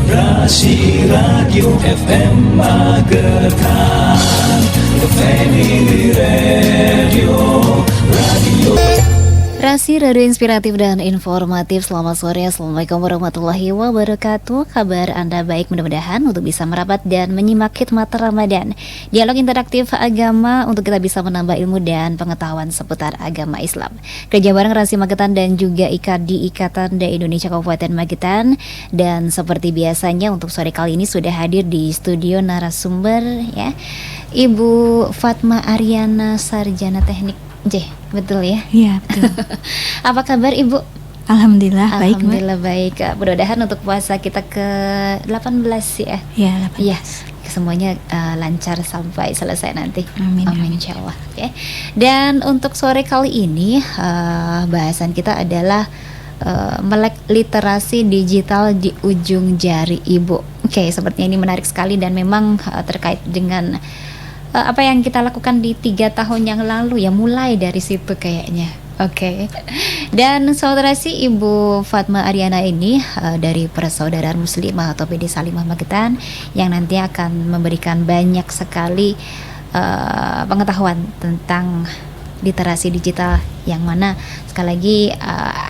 Rasi Radio FM Magetan, Family Radio, Radio Rasi Radio Inspiratif dan Informatif. Selamat sore, Assalamualaikum warahmatullahi wabarakatuh. Kabar Anda baik, mudah-mudahan untuk bisa merapat dan menyimak khidmat Ramadan, dialog interaktif agama untuk kita bisa menambah ilmu dan pengetahuan seputar agama Islam. Kerja bareng Rasi Magetan dan juga IKADI Ikatan Dai Indonesia Kabupaten Magetan. Dan seperti biasanya untuk sore kali ini sudah hadir di studio narasumber ya, Ibu Fatma Aryana, Sarjana Teknik betul ya? Iya, betul. Apa kabar Ibu? Alhamdulillah baik, Mbak. Alhamdulillah baik. Mudah-mudahan untuk puasa kita ke 18 ya. Iya, 18. Iya, semuanya lancar sampai selesai nanti. Amin. Amin insyaallah. Oke. Dan untuk sore kali ini bahasan kita adalah melek literasi digital di ujung jari Ibu. Oke, sepertinya ini menarik sekali dan memang terkait dengan apa yang kita lakukan di 3 tahun yang lalu ya, mulai dari situ kayaknya. Oke. Dan saudara si Ibu Fatma Aryana ini dari Persaudaraan Muslimah atau PD Salimah Magetan yang nanti akan memberikan banyak sekali pengetahuan tentang literasi digital yang mana sekali lagi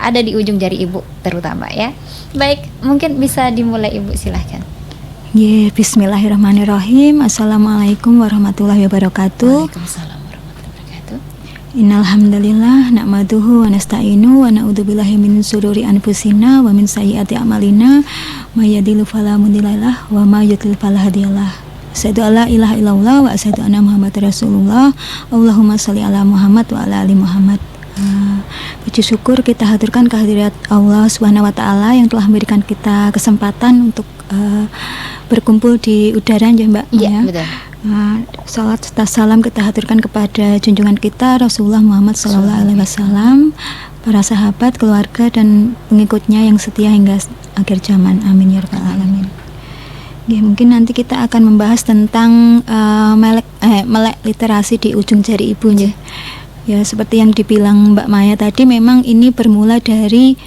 ada di ujung jari Ibu terutama ya. Baik, mungkin bisa dimulai Ibu, silahkan. Bismillahirrahmanirrahim. Assalamualaikum warahmatullahi wabarakatuh. Waalaikumsalam warahmatullahi wabarakatuh. Innal hamdalillah nahmaduhu wa nasta'inu wa na'udzubillahi min syururi anfusina wa min sayyiati a'malina may yahdihillahu fala mudhillalah wa may yudlil fala hadiyalah. Asyhadu alla ilaha illallah wa asyhadu anna Muhammadar Rasulullah. Allahumma shalli ala Muhammad wa ala ali Muhammad. Puji syukur kita haturkan kehadirat Allah Subhanahu wa taala yang telah memberikan kita kesempatan untuk berkumpul di udara ya Mbak. Iya, betul. Salat serta salam kita haturkan kepada junjungan kita Rasulullah Muhammad SAW, para sahabat, keluarga dan pengikutnya yang setia hingga akhir zaman. Amin ya rabbal alamin. Ya, mungkin nanti kita akan membahas tentang melek literasi di ujung jari Ibu ya. Ya, seperti yang dibilang Mbak Maya tadi, memang ini bermula dari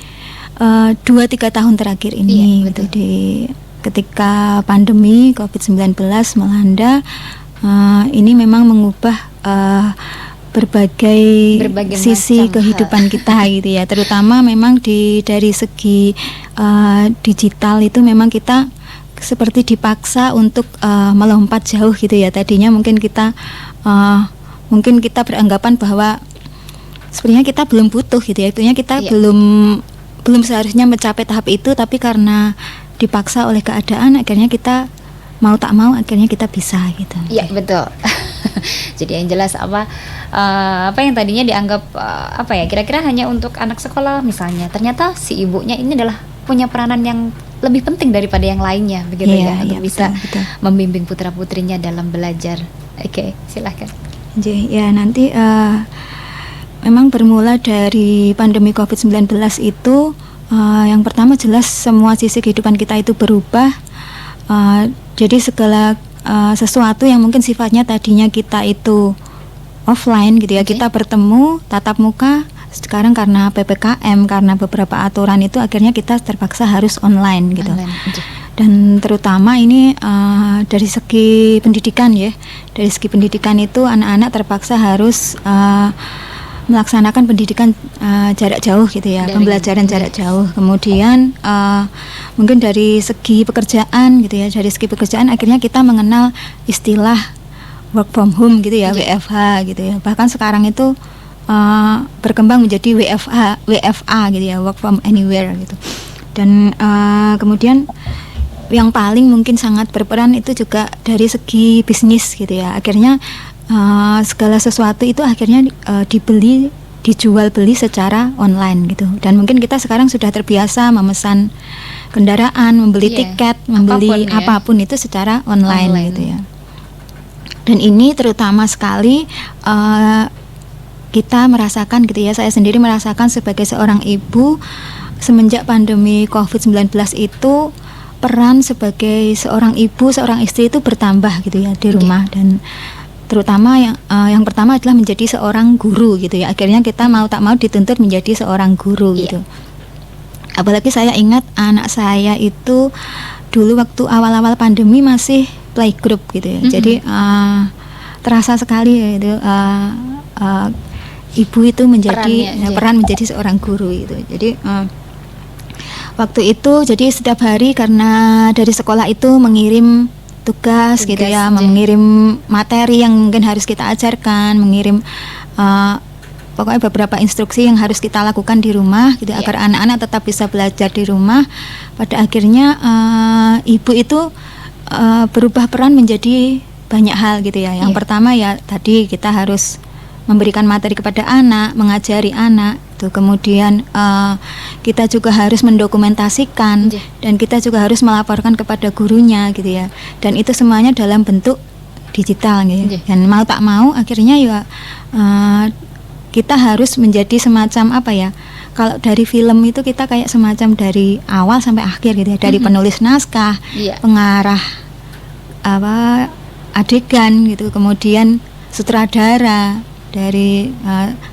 2-3 tahun terakhir ini. Iya, betul. Ketika pandemi COVID-19 melanda, ini memang mengubah berbagai sisi kehidupan kita gitu ya. Terutama memang dari segi digital itu memang kita seperti dipaksa untuk melompat jauh gitu ya. Tadinya mungkin kita beranggapan bahwa sebenarnya kita belum butuh gitu ya. Itunya kita belum seharusnya mencapai tahap itu, tapi karena dipaksa oleh keadaan akhirnya kita mau tak mau akhirnya kita bisa gitu. Iya, betul. Jadi yang jelas apa yang tadinya dianggap kira-kira hanya untuk anak sekolah misalnya, ternyata si ibunya ini adalah punya peranan yang lebih penting daripada yang lainnya begitu untuk bisa betul. Membimbing putra-putrinya dalam belajar. Oke, silahkan. Ya, nanti memang bermula dari pandemi COVID-19 itu yang pertama jelas semua sisi kehidupan kita itu berubah. Jadi segala sesuatu yang mungkin sifatnya tadinya kita itu offline gitu ya, kita bertemu tatap muka, sekarang karena PPKM, karena beberapa aturan itu akhirnya kita terpaksa harus online gitu. Dan terutama ini dari segi pendidikan ya, dari segi pendidikan itu anak-anak terpaksa harus melaksanakan pendidikan jarak jauh gitu ya, pembelajaran jarak jauh. Kemudian mungkin dari segi pekerjaan gitu ya, dari segi pekerjaan akhirnya kita mengenal istilah work from home gitu ya, WFH gitu ya. Bahkan sekarang itu berkembang menjadi WFA gitu ya, work from anywhere gitu. Dan kemudian yang paling mungkin sangat berperan itu juga dari segi bisnis gitu ya. Akhirnya segala sesuatu itu akhirnya dijual beli secara online gitu. Dan mungkin kita sekarang sudah terbiasa memesan kendaraan, membeli tiket, membeli apapun itu secara online gitu ya. Dan ini terutama sekali kita merasakan gitu ya, saya sendiri merasakan sebagai seorang ibu semenjak pandemi COVID-19 itu peran sebagai seorang ibu, seorang istri itu bertambah gitu ya di rumah. Dan terutama yang pertama adalah menjadi seorang guru gitu ya. Akhirnya kita mau tak mau dituntut menjadi seorang guru gitu. Apalagi saya ingat anak saya itu dulu waktu awal-awal pandemi masih playgroup gitu ya. Jadi terasa sekali ya itu ibu itu menjadi peran menjadi seorang guru itu. Jadi waktu itu jadi setiap hari karena dari sekolah itu mengirim tugas gitu ya, mengirim materi yang mungkin harus kita ajarkan, mengirim pokoknya beberapa instruksi yang harus kita lakukan di rumah gitu agar anak-anak tetap bisa belajar di rumah. Pada akhirnya ibu itu berubah peran menjadi banyak hal gitu ya. Yang pertama ya tadi kita harus memberikan materi kepada anak, mengajari anak. Tuh, kemudian kita juga harus mendokumentasikan dan kita juga harus melaporkan kepada gurunya gitu ya. Dan itu semuanya dalam bentuk digital gitu. Dan mau tak mau akhirnya ya kita harus menjadi semacam apa ya? Kalau dari film itu kita kayak semacam dari awal sampai akhir gitu ya, dari penulis naskah, pengarah adegan gitu, kemudian sutradara, dari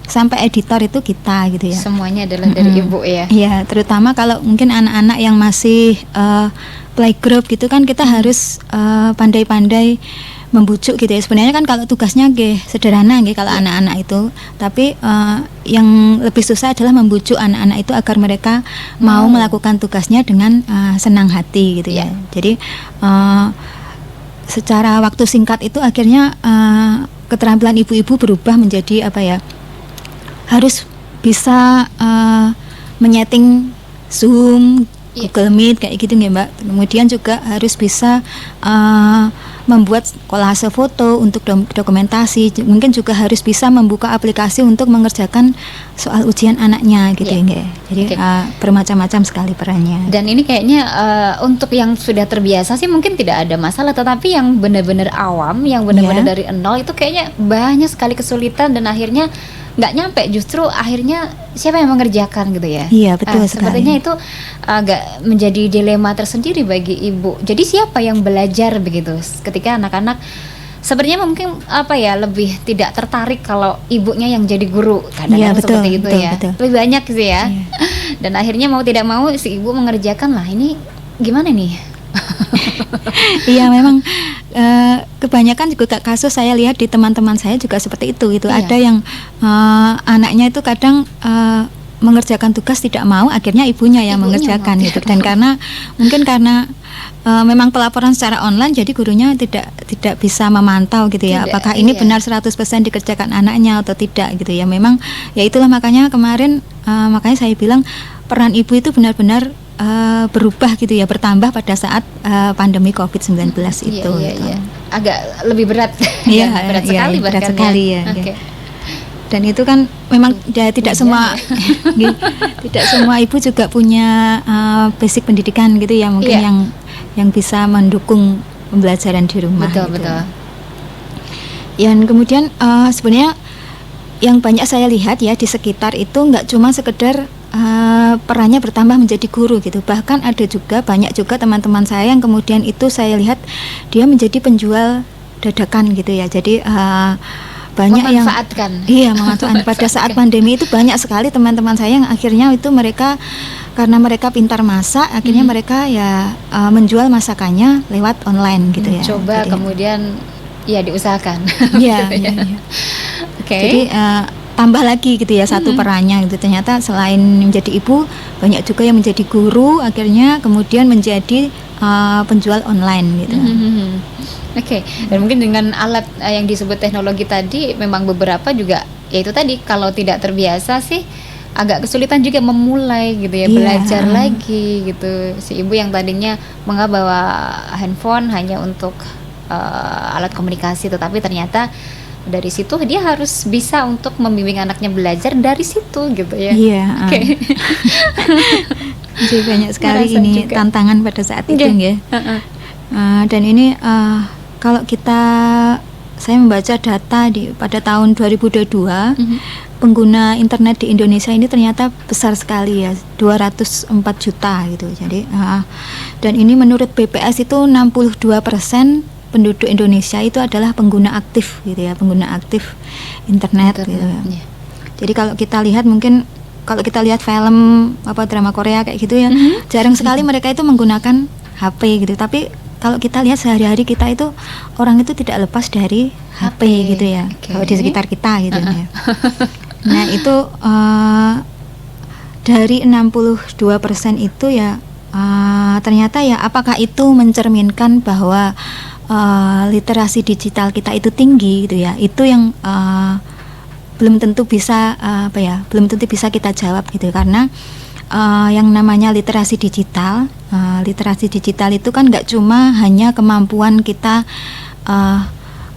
sampai editor itu kita gitu ya. Semuanya adalah dari ibu ya. Iya, terutama kalau mungkin anak-anak yang masih playgroup gitu kan kita harus pandai-pandai membujuk gitu ya. Sebenarnya kan kalau tugasnya sederhana kalau anak-anak itu, tapi yang lebih susah adalah membujuk anak-anak itu agar mereka mau melakukan tugasnya dengan senang hati gitu ya. Jadi secara waktu singkat itu akhirnya keterampilan ibu-ibu berubah menjadi apa ya? Harus bisa menyeting Zoom, Google Meet kayak gitu ya Mbak. Kemudian juga harus bisa membuat kolase foto untuk dokumentasi. Mungkin juga harus bisa membuka aplikasi untuk mengerjakan soal ujian anaknya gitu ya. Jadi bermacam-macam sekali perannya. Dan ini kayaknya untuk yang sudah terbiasa sih mungkin tidak ada masalah, tetapi yang benar-benar awam, yang benar-benar dari nol itu kayaknya banyak sekali kesulitan dan akhirnya nggak nyampe, justru akhirnya siapa yang mengerjakan gitu ya. Iya betul sekali. Sepertinya itu agak menjadi dilema tersendiri bagi ibu. Jadi siapa yang belajar begitu ketika anak-anak sebenarnya mungkin apa ya, lebih tidak tertarik kalau ibunya yang jadi guru, kadang-kadang seperti itu ya. Lebih banyak sih ya. Dan akhirnya mau tidak mau si ibu mengerjakan lah, ini gimana nih? Iya memang kebanyakan juga kasus saya lihat di teman-teman saya juga seperti itu. Ada yang anaknya itu kadang mengerjakan tugas tidak mau, akhirnya ibunya yang mengerjakan gitu. Dan karena memang pelaporan secara online, jadi gurunya tidak bisa memantau gitu ya, apakah ini benar 100% dikerjakan anaknya atau tidak gitu ya. Memang ya itulah makanya kemarin makanya saya bilang peran ibu itu benar-benar berubah gitu ya, bertambah pada saat pandemi COVID-19 itu. Agak lebih berat. Berat sekali bahkan. Berat sekali ya. Dan itu kan memang tidak semua tidak semua ibu juga punya basic pendidikan gitu ya, mungkin yang bisa mendukung pembelajaran di rumah. Betul. Dan kemudian sebenarnya yang banyak saya lihat ya di sekitar itu nggak cuma sekedar perannya bertambah menjadi guru gitu, bahkan ada juga banyak juga teman-teman saya yang kemudian itu saya lihat dia menjadi penjual dadakan gitu ya. Jadi banyak memanfaatkan. Memanfaatkan. Pada saat pandemi itu banyak sekali teman-teman saya yang akhirnya itu mereka karena mereka pintar masak, akhirnya mereka ya menjual masakannya lewat online gitu ya. Coba jadi, kemudian ya diusahakan. Jadi tambah lagi gitu ya satu perannya gitu. Ternyata selain menjadi ibu, banyak juga yang menjadi guru, akhirnya kemudian menjadi penjual online gitu. Dan mungkin dengan alat yang disebut teknologi tadi, memang beberapa juga yaitu tadi kalau tidak terbiasa sih agak kesulitan juga memulai gitu ya, belajar lagi gitu. Si ibu yang tadinya bawa handphone hanya untuk alat komunikasi, tetapi ternyata dari situ dia harus bisa untuk membimbing anaknya belajar dari situ gitu ya. Jadi banyak sekali ini juga tantangan pada saat itu ya. Dan ini kalau saya membaca data pada tahun 2022 pengguna internet di Indonesia ini ternyata besar sekali ya, 204 juta gitu. Jadi dan ini menurut BPS itu 62% penduduk Indonesia itu adalah pengguna aktif gitu ya, pengguna aktif internet gitu. Jadi kalau kita lihat mungkin kalau kita lihat film apa drama Korea kayak gitu ya, jarang sekali mereka itu menggunakan HP gitu. Tapi kalau kita lihat sehari-hari kita itu orang itu tidak lepas dari HP gitu ya. Kalau di sekitar kita gitu ya. Nah, itu dari 62% itu ya ternyata ya apakah itu mencerminkan bahwa literasi digital kita itu tinggi gitu ya. Itu yang belum tentu bisa belum tentu bisa kita jawab gitu, karena yang namanya literasi digital itu kan nggak cuma hanya kemampuan kita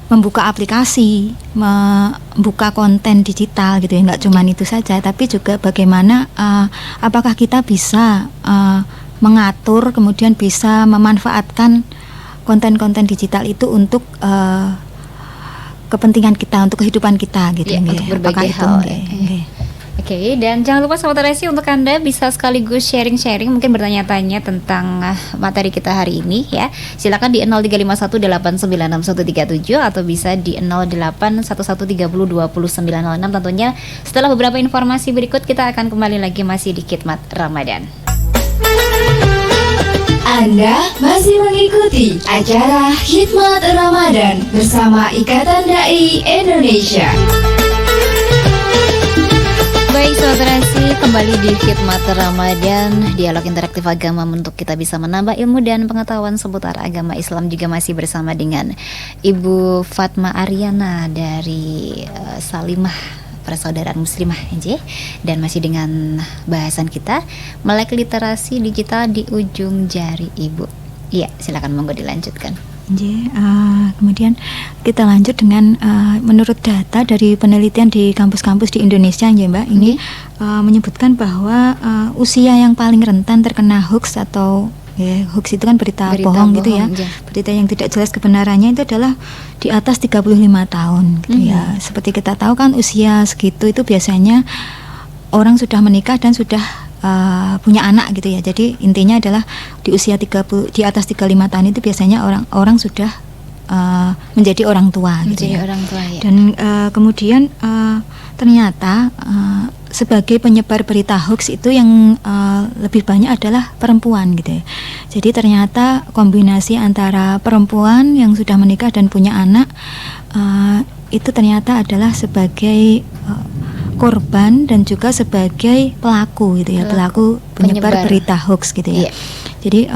membuka aplikasi, membuka konten digital gitu ya, nggak cuma itu saja, tapi juga bagaimana apakah kita bisa mengatur, kemudian bisa memanfaatkan konten-konten digital itu untuk kepentingan kita, untuk kehidupan kita gitu ya, untuk berbagai hal. Oke, dan jangan lupa Sobat Resi, untuk Anda bisa sekaligus sharing-sharing, mungkin bertanya-tanya tentang materi kita hari ini ya. Silakan di 0351896137 atau bisa di 0811302096. Tentunya setelah beberapa informasi berikut kita akan kembali lagi masih di Khidmat Ramadan. Anda masih mengikuti acara Khidmat Ramadan bersama Ikatan Dai Indonesia. Baik Sobat Resi, kembali di Khidmat Ramadan, dialog interaktif agama untuk kita bisa menambah ilmu dan pengetahuan seputar agama Islam, juga masih bersama dengan Ibu Fatma Aryana dari Salimah Persaudaraan Muslimah NJ, dan masih dengan bahasan kita melek literasi digital di ujung jari Ibu. Iya, silakan monggo dilanjutkan. Kemudian kita lanjut dengan menurut data dari penelitian di kampus-kampus di Indonesia ya Mbak, ini menyebutkan bahwa usia yang paling rentan terkena hoax atau hoax itu kan berita bohong gitu ya. Berita yang tidak jelas kebenarannya itu adalah di atas 35 tahun gitu ya. Seperti kita tahu kan usia segitu itu biasanya orang sudah menikah dan sudah punya anak gitu ya. Jadi intinya adalah di usia di atas 35 tahun itu biasanya orang sudah menjadi orang tua gitu ya. Orang tua, ya. Dan kemudian ternyata sebagai penyebar berita hoax itu yang lebih banyak adalah perempuan gitu ya. Jadi ternyata kombinasi antara perempuan yang sudah menikah dan punya anak itu ternyata adalah sebagai korban dan juga sebagai pelaku gitu ya, pelaku penyebar berita hoax gitu ya. Jadi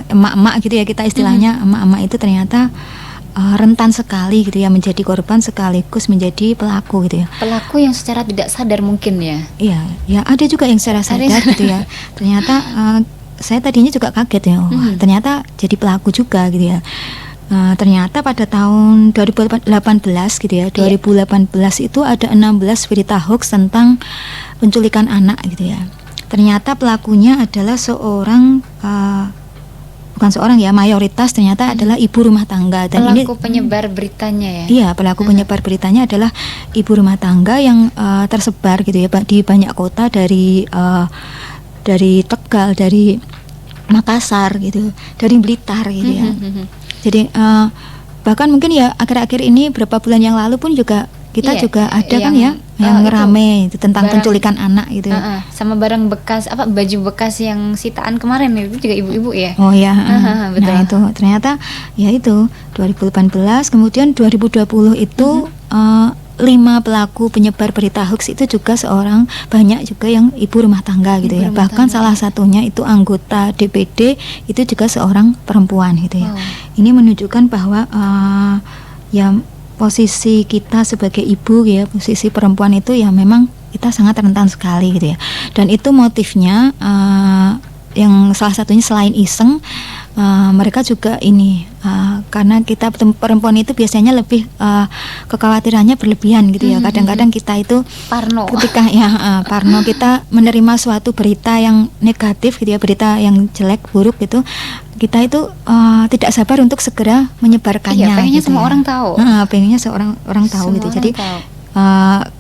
emak-emak gitu ya, kita istilahnya emak-emak itu ternyata rentan sekali gitu ya, menjadi korban sekaligus menjadi pelaku gitu ya. Pelaku yang secara tidak sadar mungkin ya. Iya, ya ada juga yang secara sadar gitu ya. Ternyata saya tadinya juga kaget ya, ternyata jadi pelaku juga gitu ya. Ternyata pada tahun 2018 gitu ya, 2018 itu ada 16 berita hoax tentang penculikan anak gitu ya. Ternyata pelakunya adalah seorang bukan seorang ya, mayoritas ternyata adalah ibu rumah tangga. Dan pelaku penyebar beritanya ya. Iya, pelaku penyebar beritanya adalah ibu rumah tangga yang tersebar gitu ya di banyak kota, dari Tegal, dari Makassar gitu, dari Blitar gitu ya. Jadi bahkan mungkin ya akhir-akhir ini beberapa bulan yang lalu pun juga kita juga ada kan ya yang rame itu tentang penculikan anak gitu. Sama barang bekas, baju bekas yang sitaan kemarin itu juga ibu-ibu ya. Oh ya. Betul. Nah itu ternyata ya itu 2018, kemudian 2020 itu 5 pelaku penyebar berita hoax itu juga banyak juga yang ibu rumah tangga gitu ya. Bahkan salah satunya itu anggota DPD itu juga seorang perempuan gitu ya. Ini menunjukkan bahwa ya posisi kita sebagai ibu ya, posisi perempuan itu ya memang kita sangat rentan sekali gitu ya. Dan itu motifnya yang salah satunya selain iseng, mereka juga ini karena kita perempuan itu biasanya lebih kekhawatirannya berlebihan gitu ya. Kadang-kadang kita itu parno ketika parno kita menerima suatu berita yang negatif gitu ya, berita yang jelek buruk gitu, kita itu tidak sabar untuk segera menyebarkannya. Iya, pengennya gitu semua ya. orang tahu. Pengennya orang tahu gitu. Jadi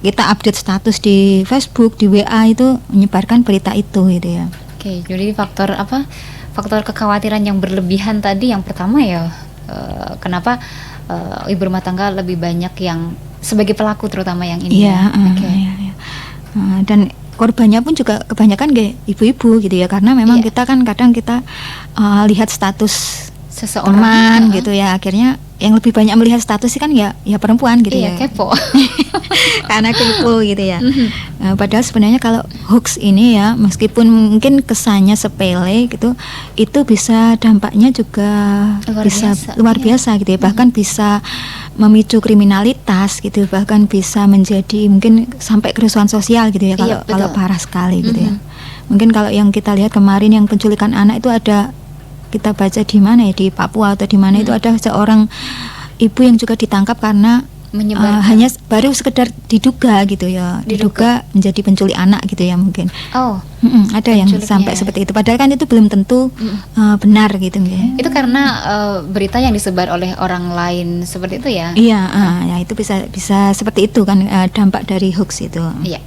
kita update status di Facebook, di WA itu menyebarkan berita itu gitu ya. Oke, jadi faktor kekhawatiran yang berlebihan tadi yang pertama ya, kenapa ibu rumah tangga lebih banyak yang sebagai pelaku terutama yang ini. Iya. Dan korbannya pun juga kebanyakan kayak ibu-ibu gitu ya, karena memang Iya. kita kan kadang kita lihat status Seseorang teman gitu ya, akhirnya yang lebih banyak melihat status sih kan ya perempuan gitu iya ya. kepo. Karena kepo gitu ya. Mhm. Padahal sebenarnya kalau hoax ini ya, meskipun mungkin kesannya sepele gitu, itu bisa dampaknya juga Luar bisa biasa, luar iya. biasa gitu ya. Bahkan bisa memicu kriminalitas gitu, bahkan bisa menjadi mungkin sampai kerusuhan sosial gitu ya, Iya, kalau betul. parah sekali gitu ya. Mhm. Mungkin kalau yang kita lihat kemarin yang penculikan anak itu ada, kita baca di mana ya, di Papua atau di mana itu ada seorang ibu yang juga ditangkap karena Menyebarkan. hanya baru sekedar diduga gitu ya, diduga menjadi penculik anak gitu ya mungkin. Oh, Ada yang penculiknya. sampai seperti itu. Padahal kan itu belum tentu benar gitu ya. itu karena berita yang disebar oleh orang lain seperti itu ya. Iya, ya itu bisa seperti itu kan, dampak dari hoax itu. Iya.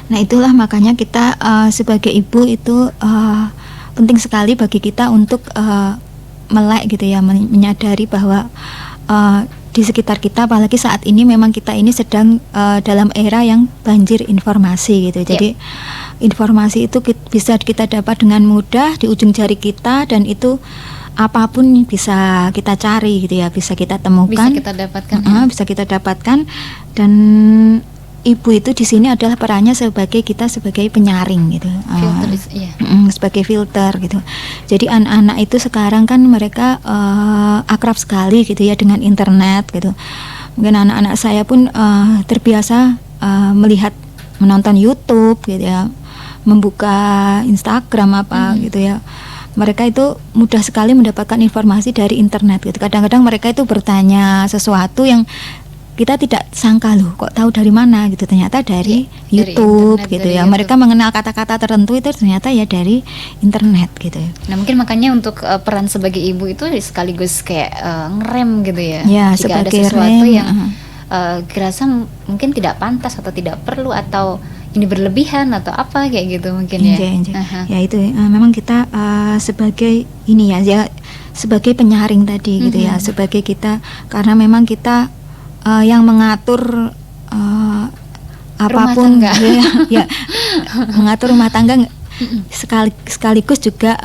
Nah itulah makanya kita sebagai ibu itu penting sekali bagi kita untuk melek gitu ya, menyadari bahwa di sekitar kita, apalagi saat ini memang kita ini sedang dalam era yang banjir informasi gitu. Jadi informasi itu bisa kita dapat dengan mudah di ujung jari kita, dan itu apapun bisa kita cari gitu ya, bisa kita temukan, Bisa kita dapatkan. bisa kita dapatkan. Dan ibu itu di sini adalah perannya sebagai penyaring gitu, Filter, iya. sebagai filter gitu. Jadi anak-anak itu sekarang kan mereka akrab sekali gitu ya dengan internet gitu. Mungkin anak-anak saya pun terbiasa menonton YouTube gitu ya, membuka Instagram apa gitu ya. Mereka itu mudah sekali mendapatkan informasi dari internet gitu. Kadang-kadang mereka itu bertanya sesuatu yang kita tidak sangka, loh kok tahu dari mana gitu, ternyata dari YouTube internet, gitu dari ya. YouTube. Mereka mengenal kata-kata tertentu itu ternyata ya dari internet gitu. Nah mungkin makanya untuk peran sebagai ibu itu sekaligus kayak ngerem gitu ya. Ya, Jika ada sebagai sesuatu rem, yang dirasa mungkin tidak pantas atau tidak perlu atau ini berlebihan atau apa kayak gitu mungkin ya. Inje. Aha. Ya itu memang kita sebagai ini ya sebagai penyaring tadi gitu ya, sebagai kita, karena memang kita yang mengatur apapun tangga. ya mengatur rumah tangga, sekaligus juga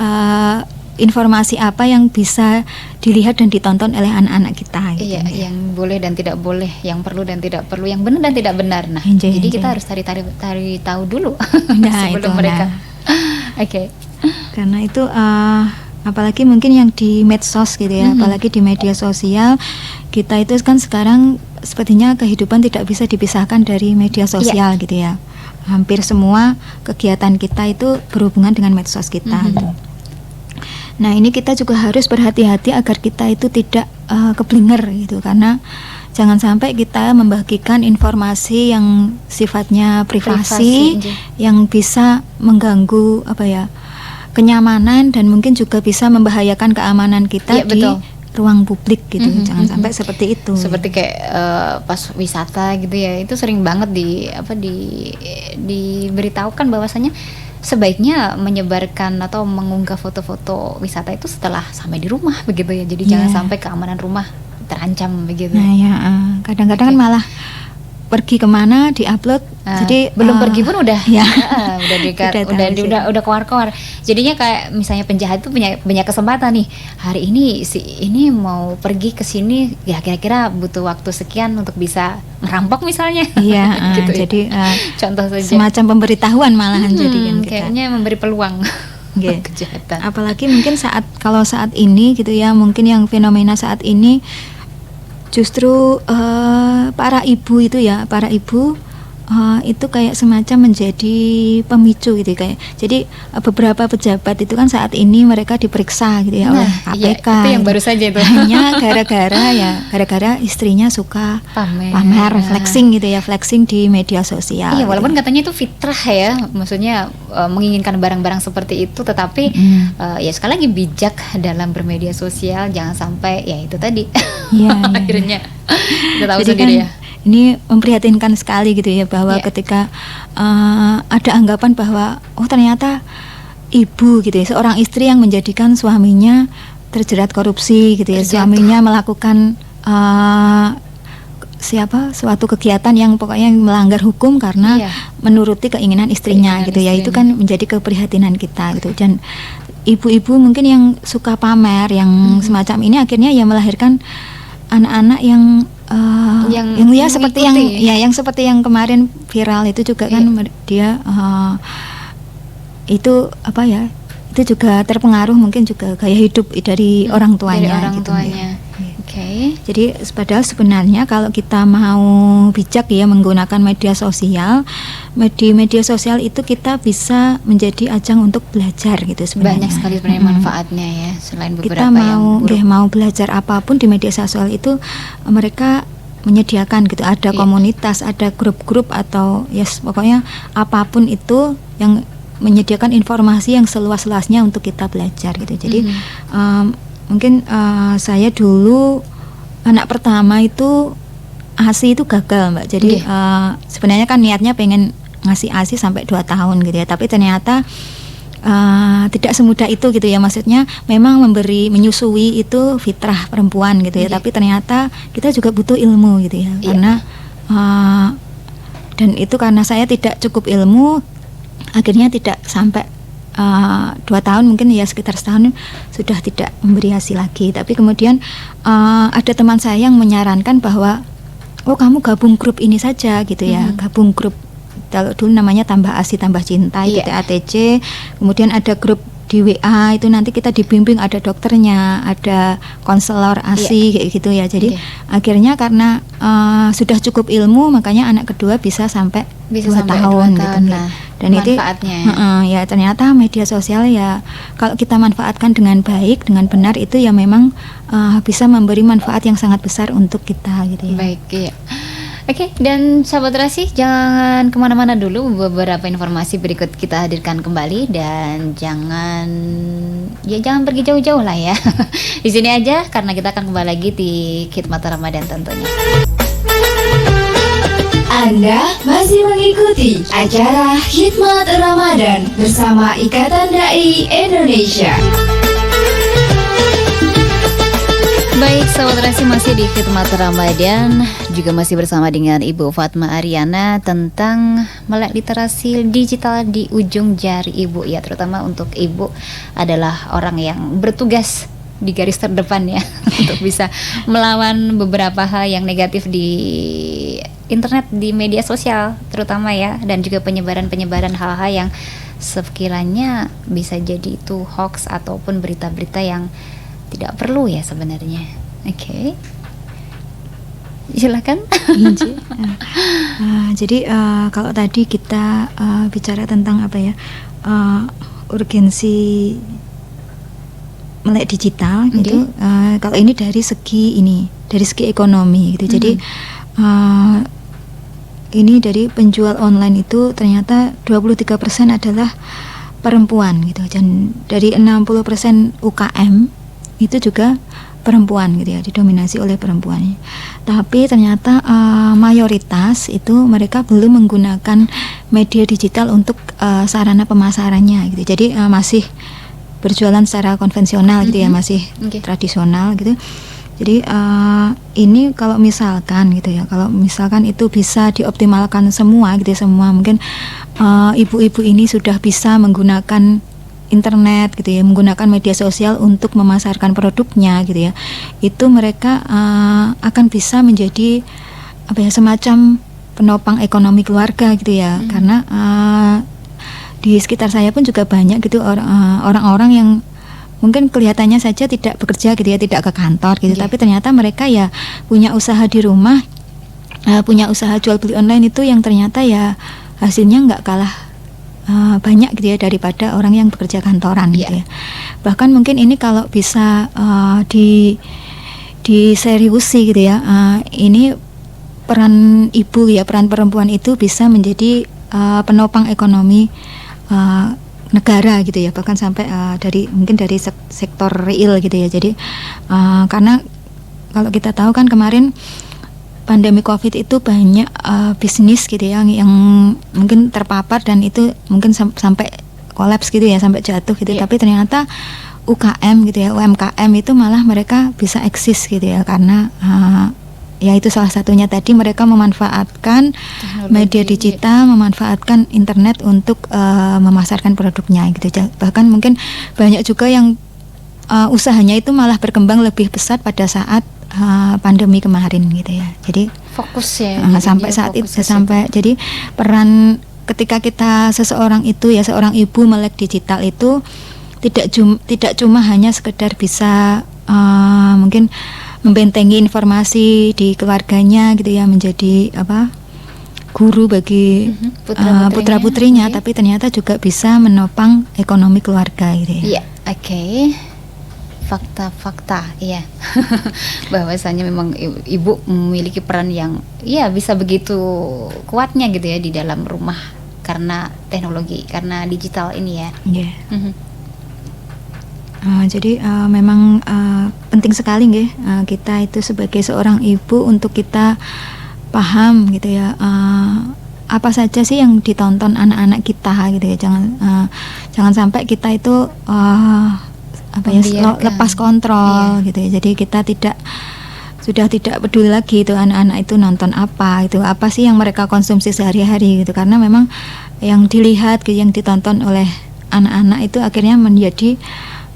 informasi apa yang bisa dilihat dan ditonton oleh anak-anak kita gitu. Iya, yang boleh dan tidak boleh, yang perlu dan tidak perlu, yang benar dan tidak benar. Nah, Inje. jadi kita harus cari tahu dulu Nah, sebelum itu, mereka. nah. Oke. Karena itu apalagi mungkin yang di medsos gitu ya, apalagi di media sosial, kita itu kan sekarang sepertinya kehidupan tidak bisa dipisahkan dari media sosial gitu ya. Hampir semua kegiatan kita itu berhubungan dengan medsos kita gitu. Nah ini kita juga harus berhati-hati agar kita itu tidak keblinger gitu, karena jangan sampai kita membagikan informasi yang sifatnya privasi Privasi, yang bisa mengganggu kenyamanan dan mungkin juga bisa membahayakan keamanan kita Iya, di betul. ruang publik gitu. Jangan sampai seperti itu. Seperti kayak pas wisata gitu ya, itu sering banget diberitahukan bahwasanya sebaiknya menyebarkan atau mengunggah foto-foto wisata itu setelah sampai di rumah begitu ya. Jadi jangan Iya. sampai keamanan rumah terancam begitu. Nah ya, kadang-kadang kan Oke. malah pergi kemana diupload, jadi belum pergi pun udah ya. udah keluar. Jadinya kayak misalnya penjahat itu punya kesempatan nih, hari ini ini mau pergi ke sini ya, kira-kira butuh waktu sekian untuk bisa merampok misalnya. Iya, Gitu ya. jadi Contoh saja. semacam pemberitahuan malahan jadi kan kita. Kayaknya memberi peluang Oke. kejahatan. Apalagi mungkin kalau saat ini gitu ya, mungkin yang fenomena saat ini justru para ibu itu itu kayak semacam menjadi pemicu gitu kayak. Jadi beberapa pejabat itu kan saat ini mereka diperiksa gitu ya oleh iya, KPK. itu yang gitu. baru saja itu. Hanya gara-gara istrinya suka pamer flexing gitu ya, flexing di media sosial. Iya, walaupun gitu. katanya itu fitrah ya, maksudnya menginginkan barang-barang seperti itu, tetapi ya sekali lagi bijak dalam bermedia sosial, jangan sampai ya itu tadi. Iya, iya. Akhirnya kita tahu Jadi sendiri kan ya. ini memprihatinkan sekali gitu ya, bahwa Iya. ketika ada anggapan bahwa ternyata ibu gitu ya, seorang istri yang menjadikan suaminya terjerat korupsi gitu ya, Terjatuh. suaminya melakukan suatu kegiatan yang pokoknya melanggar hukum karena Iya. menuruti keinginan istrinya Keinginan gitu ya. Itu istrinya. kan menjadi keprihatinan kita gitu. Dan ibu-ibu mungkin yang suka pamer yang semacam ini akhirnya ya melahirkan anak-anak yang Yang ya seperti yang mengikuti. yang seperti yang kemarin viral itu juga kan dia itu apa ya, itu juga terpengaruh mungkin juga gaya hidup dari orang tuanya Dari orang gitu. tuanya. Ya. Oke. Jadi padahal sebenarnya kalau kita mau bijak ya menggunakan media sosial, media sosial itu kita bisa menjadi ajang untuk belajar gitu sebenarnya. Banyak sekali sebenarnya manfaatnya ya, selain beberapa Kita yang buruk. mau belajar apapun di media sosial itu mereka menyediakan gitu, ada Iya. komunitas, ada grup-grup atau pokoknya apapun itu yang menyediakan informasi yang seluas-luasnya untuk kita belajar gitu. Jadi mungkin saya dulu anak pertama itu ASI itu gagal Mbak. Jadi sebenarnya kan niatnya pengen ngasih ASI sampai 2 tahun gitu ya, tapi ternyata tidak semudah itu gitu ya. Maksudnya memang menyusui itu fitrah perempuan gitu ya, tapi ternyata kita juga butuh ilmu gitu ya. Karena dan itu karena saya tidak cukup ilmu, akhirnya tidak sampai 2 tahun, mungkin ya sekitar setahun sudah tidak memberi hasil lagi. Tapi kemudian ada teman saya yang menyarankan bahwa kamu gabung grup ini saja gitu ya, gabung grup, kalau dulu namanya Tambah ASI Tambah Cinta itu TATC. Kemudian ada grup di WA itu nanti kita dibimbing, ada dokternya, ada konselor ASI kayak gitu ya. Jadi akhirnya karena sudah cukup ilmu, makanya anak kedua bisa sampai 2 tahun gitu. Nah, dan itu manfaatnya ya ternyata media sosial ya kalau kita manfaatkan dengan baik, dengan benar, itu ya memang bisa memberi manfaat yang sangat besar untuk kita gitu ya. Baik, iya. Oke, dan sahabat Rasi, jangan kemana-mana dulu. Beberapa informasi berikut kita hadirkan kembali, dan jangan pergi jauh-jauh lah ya. Di sini aja, karena kita akan kembali lagi di Khidmat Ramadan tentunya. Anda masih mengikuti acara Khidmat Ramadan bersama Ikatan Dai Indonesia. Baik, sahabat Rasi, masih di Khidmat Ramadan, juga masih bersama dengan Ibu Fatma Ariana tentang melek literasi digital di ujung jari Ibu ya, terutama untuk Ibu adalah orang yang bertugas di garis terdepan ya untuk bisa melawan beberapa hal yang negatif di internet, di media sosial terutama ya, dan juga penyebaran hal-hal yang sekiranya bisa jadi itu hoax ataupun berita-berita yang tidak perlu ya sebenarnya. Oke. Silakan. Jadi kalau tadi kita bicara tentang apa ya, urgensi melek digital gitu. Kalau ini dari segi ekonomi gitu. Jadi ini dari penjual online itu ternyata 23% adalah perempuan gitu. Dan dari 60% UKM itu juga perempuan gitu ya, didominasi oleh perempuan. Tapi ternyata mayoritas itu mereka belum menggunakan media digital untuk sarana pemasarannya gitu. Jadi masih berjualan secara konvensional gitu ya, masih tradisional gitu. Jadi ini kalau misalkan gitu ya, kalau misalkan itu bisa dioptimalkan semua gitu ya, semua mungkin ibu-ibu ini sudah bisa menggunakan internet gitu ya, menggunakan media sosial untuk memasarkan produknya gitu ya, itu mereka akan bisa menjadi apa ya, semacam penopang ekonomi keluarga gitu ya. Karena di sekitar saya pun juga banyak gitu orang-orang yang mungkin kelihatannya saja tidak bekerja gitu ya, tidak ke kantor gitu, tapi ternyata mereka ya punya usaha di rumah, punya usaha jual beli online itu yang ternyata ya hasilnya nggak kalah banyak gitu ya daripada orang yang bekerja kantoran gitu ya. Bahkan mungkin ini kalau bisa diseriusi gitu ya, ini peran ibu ya, peran perempuan itu bisa menjadi penopang ekonomi negara gitu ya, bahkan sampai mungkin dari sektor real gitu ya. Jadi karena kalau kita tahu kan kemarin pandemi COVID itu banyak bisnis gitu ya yang mungkin terpapar dan itu mungkin sampai kolaps gitu ya, sampai jatuh gitu. Tapi ternyata UKM gitu ya, UMKM itu malah mereka bisa eksis gitu ya, karena ya itu salah satunya tadi mereka memanfaatkan media digital, memanfaatkan internet untuk memasarkan produknya gitu. Bahkan mungkin banyak juga yang usahanya itu malah berkembang lebih pesat pada saat pandemi kemarin gitu ya. Jadi fokus ya. Sampai saat itu sampai jadi peran ketika kita seseorang itu ya seorang ibu melek digital itu tidak cuma hanya sekedar bisa mungkin membentengi informasi di keluarganya gitu ya, menjadi guru bagi putra-putrinya, tapi ternyata juga bisa menopang ekonomi keluarga gitu ya. Iya, oke. Fakta-fakta, iya. Bahwasanya memang ibu memiliki peran yang bisa begitu kuatnya gitu ya di dalam rumah karena teknologi, karena digital ini ya. Iya. Jadi memang penting sekali kita itu sebagai seorang ibu untuk kita paham gitu ya, apa saja sih yang ditonton anak-anak kita gitu ya. Jangan sampai kita itu lepas kontrol gitu ya. Jadi kita sudah tidak peduli lagi itu anak-anak itu nonton apa sih yang mereka konsumsi sehari-hari gitu, karena memang yang dilihat yang ditonton oleh anak-anak itu akhirnya menjadi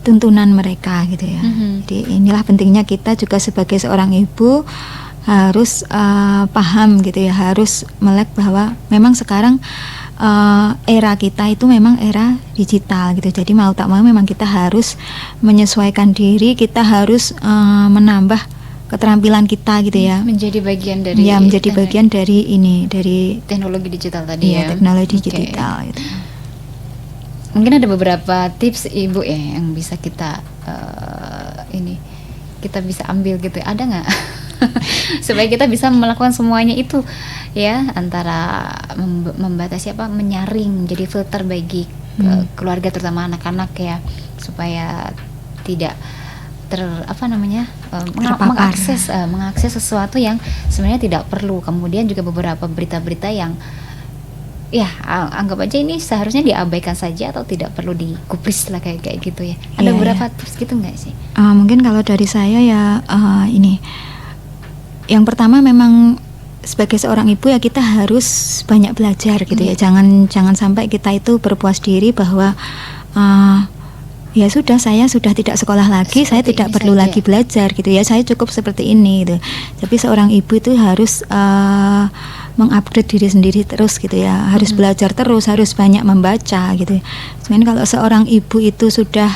tuntunan mereka gitu ya. Jadi inilah pentingnya kita juga sebagai seorang ibu harus paham gitu ya, harus melek bahwa memang sekarang era kita itu memang era digital gitu. Jadi mau tak mau memang kita harus menyesuaikan diri, kita harus menambah keterampilan kita gitu ya. Menjadi bagian dari menjadi bagian dari teknologi digital tadi ya. Teknologi digital gitu. Mungkin ada beberapa tips ibu ya yang bisa kita kita bisa ambil gitu. Ada nggak? Supaya kita bisa melakukan semuanya itu ya, antara membatasi menyaring, jadi filter bagi keluarga terutama anak-anak ya, supaya tidak mengakses sesuatu yang sebenarnya tidak perlu. Kemudian juga beberapa berita-berita yang anggap aja ini seharusnya diabaikan saja atau tidak perlu digubris lah kayak gitu ya. Ada beberapa tips gitu nggak sih? Mungkin kalau dari saya ya ini, yang pertama memang sebagai seorang ibu ya kita harus banyak belajar gitu ya. Jangan sampai kita itu berpuas diri bahwa ya sudah, saya sudah tidak sekolah lagi, saya tidak perlu lagi belajar gitu ya, saya cukup seperti ini gitu. Tapi seorang ibu itu harus mengupgrade diri sendiri terus gitu ya, harus belajar terus, harus banyak membaca gitu. Sebenarnya kalau seorang ibu itu sudah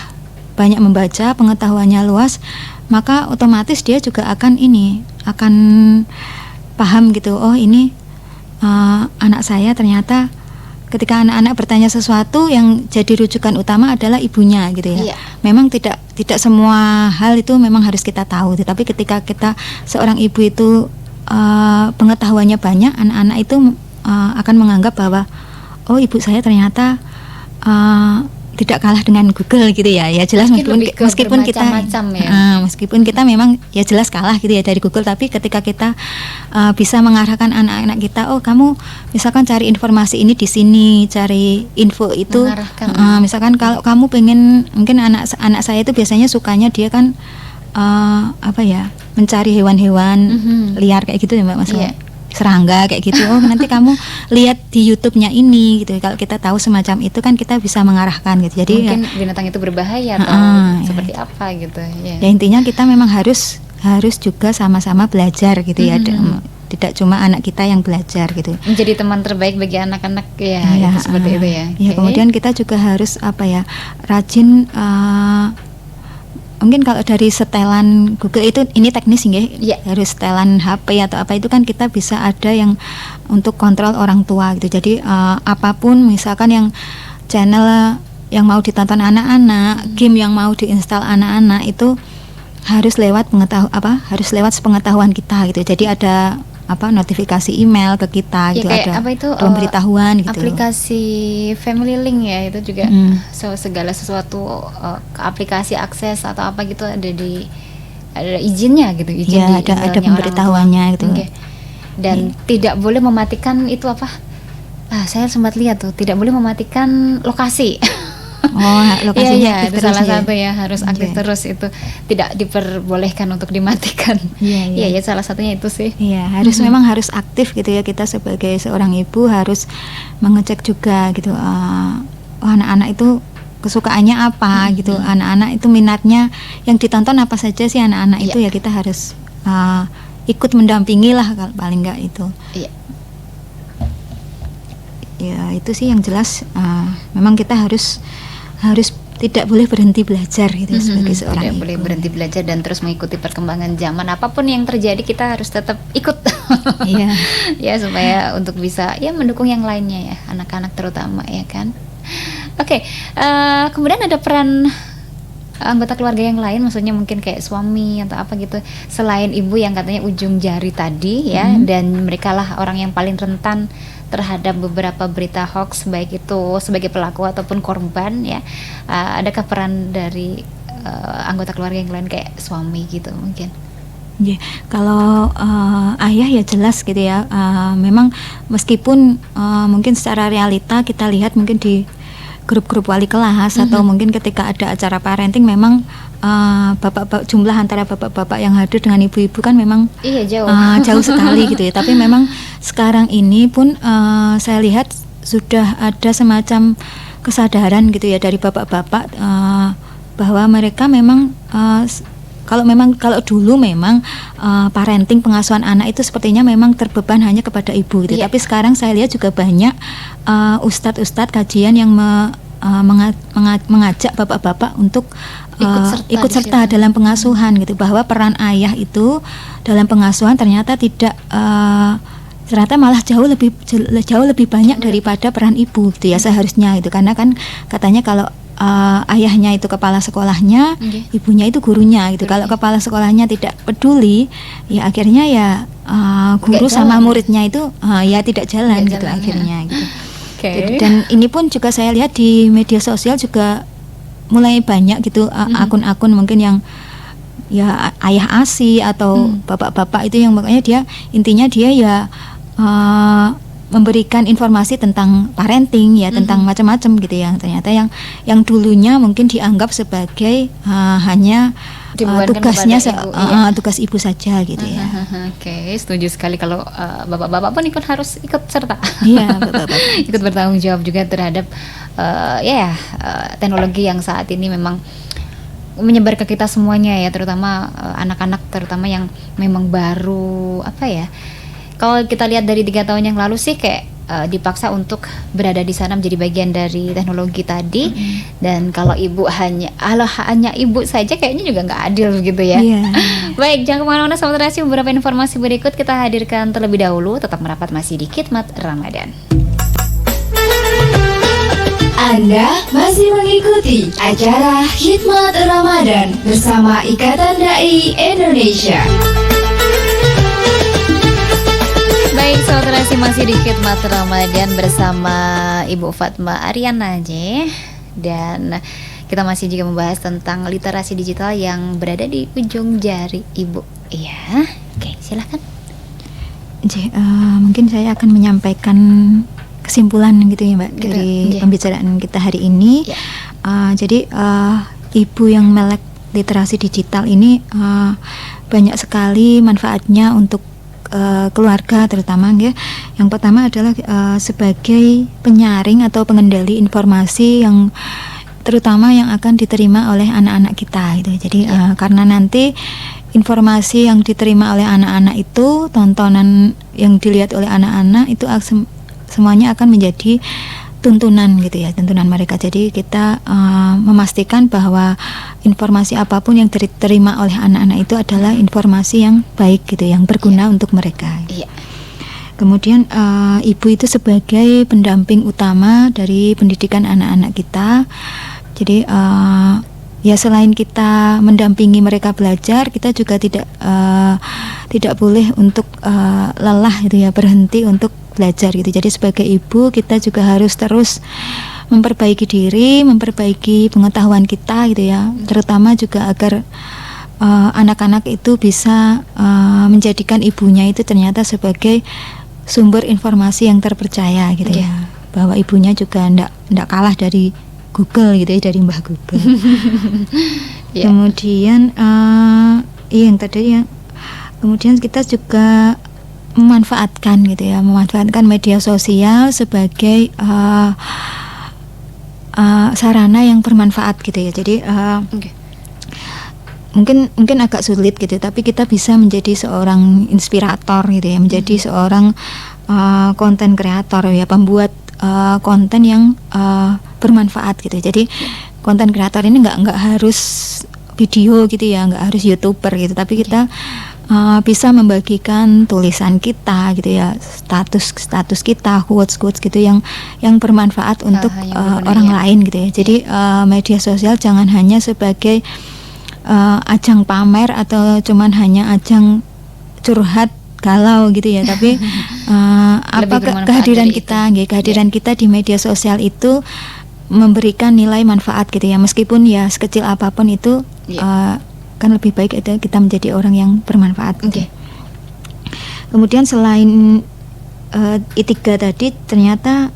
banyak membaca, pengetahuannya luas, maka otomatis dia juga akan paham gitu. Oh ini anak saya ternyata, ketika anak-anak bertanya sesuatu yang jadi rujukan utama adalah ibunya gitu ya. Memang tidak semua hal itu memang harus kita tahu, tapi ketika kita seorang ibu itu pengetahuannya banyak, anak-anak itu akan menganggap bahwa oh ibu saya ternyata tidak kalah dengan Google gitu ya. Ya jelas meskipun kita memang ya jelas kalah gitu ya dari Google, tapi ketika kita bisa mengarahkan anak-anak kita, oh kamu misalkan cari informasi ini di sini, cari info itu, misalkan kalau kamu pengen, mungkin anak saya itu biasanya sukanya dia kan mencari hewan-hewan liar kayak gitu ya Mbak, maksudnya serangga kayak gitu. Oh nanti kamu lihat di YouTube-nya ini gitu. Kalau kita tahu semacam itu kan kita bisa mengarahkan gitu. Jadi mungkin binatang itu berbahaya atau seperti apa gitu ya. Ya intinya kita memang harus juga sama-sama belajar gitu ya. Tidak cuma anak kita yang belajar gitu. Menjadi teman terbaik bagi anak-anak ya, itu seperti itu ya. Ya kemudian kita juga harus rajin. Mungkin kalau dari setelan Google itu ini teknis ya, harus setelan HP atau apa itu kan kita bisa ada yang untuk kontrol orang tua gitu. Jadi apapun misalkan yang channel yang mau ditonton anak-anak, game yang mau diinstal anak-anak itu harus lewat sepengetahuan kita gitu. Jadi ada notifikasi email ke kita gitu, ada pemberitahuan gitu. Aplikasi Family Link ya, itu juga segala sesuatu aplikasi akses atau apa gitu ada izinnya gitu, ada pemberitahuannya gitu. Dan tidak boleh mematikan itu saya sempat lihat tuh, tidak boleh mematikan lokasi. Oh, lokasinya Iya, aktif itu terus salah ya. satu ya, harus aktif Iya. terus, itu tidak diperbolehkan untuk dimatikan. Iya, iya. Iya, ya, salah satunya itu sih. Iya, memang harus aktif gitu ya, kita sebagai seorang ibu harus mengecek juga gitu. Anak-anak itu kesukaannya apa gitu, anak-anak itu minatnya yang ditonton apa saja sih anak-anak itu, ya kita harus ikut mendampingi lah paling enggak itu. Iya. Ya itu sih yang jelas, memang kita harus tidak boleh berhenti belajar gitu sebagai seorang Tidak ibu. boleh berhenti belajar dan terus mengikuti perkembangan zaman, apapun yang terjadi kita harus tetap ikut. Iya. Ya, supaya untuk bisa ya mendukung yang lainnya ya, anak-anak terutama ya kan. Oke, kemudian ada peran anggota keluarga yang lain, maksudnya mungkin kayak suami atau apa gitu, selain ibu yang katanya ujung jari tadi ya, dan mereka lah orang yang paling rentan terhadap beberapa berita hoax, baik itu sebagai pelaku ataupun korban ya. Adakah peran dari anggota keluarga yang lain kayak suami gitu mungkin? Ya, kalau ayah ya jelas gitu ya. Memang meskipun mungkin secara realita kita lihat mungkin di grup-grup wali kelas atau mungkin ketika ada acara parenting, memang jumlah antara bapak-bapak yang hadir dengan ibu-ibu kan memang jauh jauh sekali gitu ya. Tapi memang sekarang ini pun saya lihat sudah ada semacam kesadaran gitu ya dari bapak-bapak, bahwa mereka memang kalau dulu memang parenting, pengasuhan anak itu sepertinya memang terbeban hanya kepada ibu gitu. Tapi sekarang saya lihat juga banyak ustadz-ustadz kajian yang mengajak bapak-bapak untuk ikut serta dalam pengasuhan gitu, bahwa peran ayah itu dalam pengasuhan ternyata ternyata malah jauh lebih banyak daripada peran ibu gitu ya seharusnya itu, karena kan katanya kalau ayahnya itu kepala sekolahnya, ibunya itu gurunya gitu. Kalau kepala sekolahnya tidak peduli, ya akhirnya ya guru sama muridnya itu ya tidak jalan gitu akhirnya gitu. Jadi, dan ini pun juga saya lihat di media sosial juga mulai banyak gitu akun-akun mungkin yang ya ayah ASI atau bapak-bapak itu yang makanya dia intinya dia ya memberikan informasi tentang parenting ya, tentang macam-macam gitu ya. Ternyata yang dulunya mungkin dianggap sebagai hanya tugasnya tugas ibu saja gitu ya. Oke, setuju sekali kalau bapak-bapak pun harus ikut serta. Iya, bapak-bapak. Ikut bertanggung jawab juga terhadap teknologi yang saat ini memang menyebar ke kita semuanya ya, terutama anak-anak terutama yang memang baru kalau kita lihat dari 3 tahun yang lalu sih kayak dipaksa untuk berada di sana menjadi bagian dari teknologi tadi. Dan kalau ibu hanya ibu saja kayaknya juga nggak adil gitu ya. Baik, jangan kemana-mana Sobat Terasi, beberapa informasi berikut kita hadirkan terlebih dahulu. Tetap merapat masih di Khidmat Ramadan. Anda masih mengikuti acara Khidmat Ramadan bersama Ikatan Dai Indonesia. Baik, Sobat Terasi, masih di Khidmat Ramadan bersama Ibu Fatma Ariana J. Dan kita masih juga membahas tentang literasi digital yang berada di ujung jari ibu. Iya, oke, silahkan. Mungkin saya akan menyampaikan kesimpulan gitu ya Mbak dari pembicaraan kita hari ini. Jadi ibu yang melek literasi digital ini banyak sekali manfaatnya untuk keluarga terutama ya. Yang pertama adalah sebagai penyaring atau pengendali informasi yang terutama yang akan diterima oleh anak-anak kita gitu. Jadi karena nanti informasi yang diterima oleh anak-anak itu, tontonan yang dilihat oleh anak-anak itu semuanya akan menjadi tuntunan gitu ya, tuntunan mereka. Jadi kita memastikan bahwa informasi apapun yang diterima oleh anak-anak itu adalah informasi yang baik gitu, yang berguna untuk mereka. Kemudian ibu itu sebagai pendamping utama dari pendidikan anak-anak kita. Jadi ya selain kita mendampingi mereka belajar, kita juga tidak boleh untuk lelah gitu ya, berhenti untuk belajar gitu. Jadi sebagai ibu kita juga harus terus memperbaiki diri, memperbaiki pengetahuan kita gitu ya, terutama juga agar anak-anak itu bisa menjadikan ibunya itu ternyata sebagai sumber informasi yang terpercaya gitu ya, bahwa ibunya juga ndak kalah dari Google gitu ya, dari Mbah Google. Ya. Kemudian yang tadi ya, kemudian kita juga memanfaatkan gitu ya, memanfaatkan media sosial sebagai sarana yang bermanfaat gitu ya. Jadi Oke. mungkin agak sulit gitu, tapi kita bisa menjadi seorang inspirator gitu ya, menjadi seorang konten kreator ya, pembuat konten yang bermanfaat gitu. Jadi konten kreator ini nggak harus video gitu ya, nggak harus YouTuber gitu, tapi kita bisa membagikan tulisan kita gitu ya, status kita, quotes gitu yang bermanfaat untuk yang berguna, orang ya. lain gitu ya. Jadi media sosial jangan hanya sebagai ajang pamer atau cuman hanya ajang curhat galau gitu ya, tapi bermanfaat kehadiran dari kita, itu. kehadiran kita di media sosial itu memberikan nilai manfaat gitu ya, meskipun ya sekecil apapun itu kan lebih baik itu kita menjadi orang yang bermanfaat gitu. Oke. Kemudian selain I3 tadi, ternyata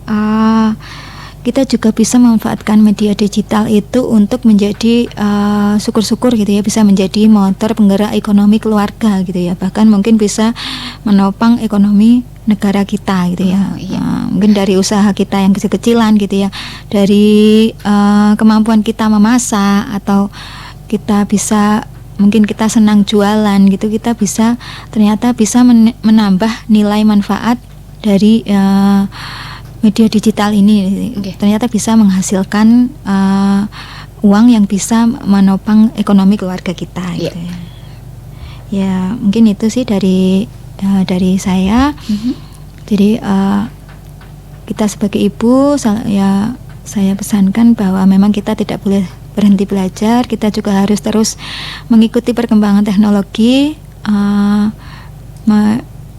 kita juga bisa memanfaatkan media digital itu untuk menjadi syukur-syukur gitu ya, bisa menjadi motor penggerak ekonomi keluarga gitu ya, bahkan mungkin bisa menopang ekonomi negara kita gitu ya. Mungkin dari usaha kita yang kecil-kecilan gitu ya, dari kemampuan kita memasak, atau kita bisa, mungkin kita senang jualan gitu, kita bisa ternyata bisa menambah nilai manfaat dari media digital ini. Oke. Ternyata bisa menghasilkan uang yang bisa menopang ekonomi keluarga kita gitu ya. Ya mungkin itu sih dari saya. Jadi kita sebagai ibu, saya pesankan bahwa memang kita tidak boleh berhenti belajar, kita juga harus terus mengikuti perkembangan teknologi.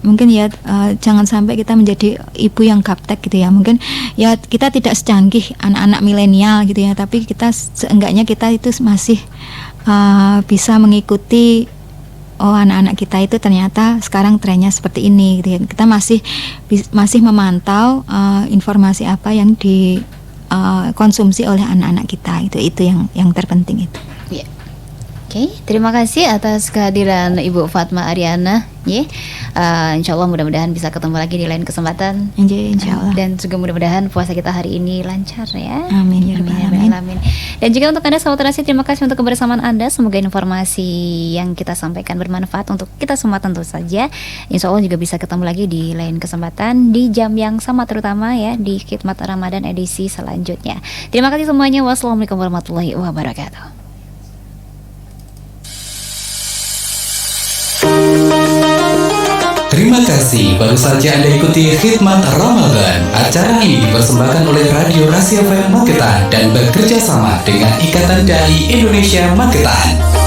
Mungkin ya jangan sampai kita menjadi ibu yang gaptek gitu ya. Mungkin ya kita tidak secanggih anak-anak milenial gitu ya, tapi kita seenggaknya kita itu masih bisa mengikuti, oh anak-anak kita itu ternyata sekarang trennya seperti ini gitu ya. Kita masih memantau informasi apa yang dikonsumsi oleh anak-anak kita, itu yang terpenting itu. Ya. Oke, terima kasih atas kehadiran Ibu Fatma Ariana. Insya Allah mudah-mudahan bisa ketemu lagi di lain kesempatan. Insya Allah. Dan juga mudah-mudahan puasa kita hari ini lancar ya. Amin ya rabbal alamin. Dan juga untuk Anda sahabat Terasi, terima kasih untuk kebersamaan Anda. Semoga informasi yang kita sampaikan bermanfaat untuk kita semua tentu saja. Insya Allah juga bisa ketemu lagi di lain kesempatan di jam yang sama, terutama ya di Khidmat Ramadan edisi selanjutnya. Terima kasih semuanya. Wassalamualaikum warahmatullahi wabarakatuh. Terima kasih, baru saja Anda ikuti Khidmat Ramadan. Acara ini dipersembahkan oleh Radio Rasi FM Magetan dan bekerja sama dengan Ikatan Dai Indonesia Magetan.